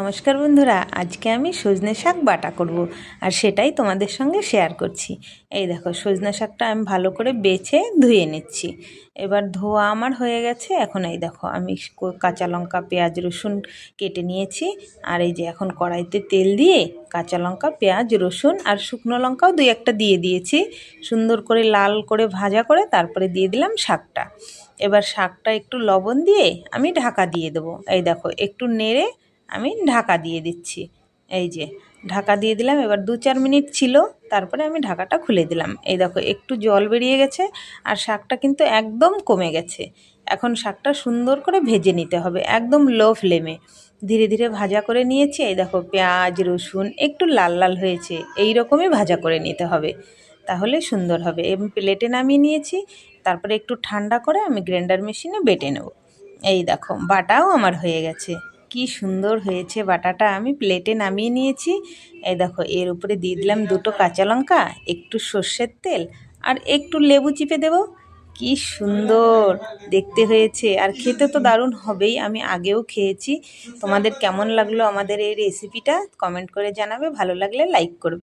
নমস্কার বন্ধুরা, আজকে আমি সজনে শাক বাটা করব আর সেটাই তোমাদের সঙ্গে শেয়ার করছি। এই দেখো, সজনে শাকটা আমি ভালো করে বেছে ধুয়ে নিচ্ছি। এবার ধোয়া আমার হয়ে গেছে। এখন এই দেখো, আমি কাঁচা লঙ্কা, পেঁয়াজ, রসুন কেটে নিয়েছি। আর এই যে এখন কড়াইতে তেল দিয়ে কাঁচা লঙ্কা, পেঁয়াজ, রসুন আর শুকনো লঙ্কাও দুই একটা দিয়ে দিয়েছি। সুন্দর করে লাল করে ভাজা করে তারপরে দিয়ে দিলাম শাকটা। এবার শাকটা একটু লবণ দিয়ে আমি ঢাকা দিয়ে দেবো। এই দেখো, একটু নেড়ে আমি ঢাকা দিয়ে দিচ্ছি। এই যে ঢাকা দিয়ে দিলাম। এবার 2-4 মিনিট ছিল, তারপরে আমি ঢাকাটা খুলে দিলাম। এই দেখো, একটু জল বেরিয়ে গেছে আর শাকটা কিন্তু একদম কমে গেছে। এখন শাকটা সুন্দর করে ভেজে নিতে হবে, একদম লো ফ্লেমে ধীরে ধীরে ভাজা করে নিয়েছি। এই দেখো, পেঁয়াজ রসুন একটু লাল লাল হয়েছে, এই রকমই ভাজা করে নিতে হবে, তাহলে সুন্দর হবে। এবং প্লেটে নামিয়ে নিয়েছি। তারপরে একটু ঠান্ডা করে আমি গ্রাইন্ডার মেশিনে বেটে নেব। এই দেখো, বাটাও আমার হয়ে গেছে। কি সুন্দর হয়েছে বাটাটা। আমি প্লেটে নামিয়ে নিয়েছি। এই দেখো, এর উপরে দিয়ে দিলাম 2টো কাঁচা লঙ্কা, একটু সর্ষের তেল আর একটু লেবু চিপে দেব। কি সুন্দর দেখতে হয়েছে, আর খেতে তো দারুণ হবেই। আমি আগেও খেয়েছি। তোমাদের কেমন লাগলো আমাদের এই রেসিপিটা কমেন্ট করে জানাবে। ভালো লাগলে লাইক করবে।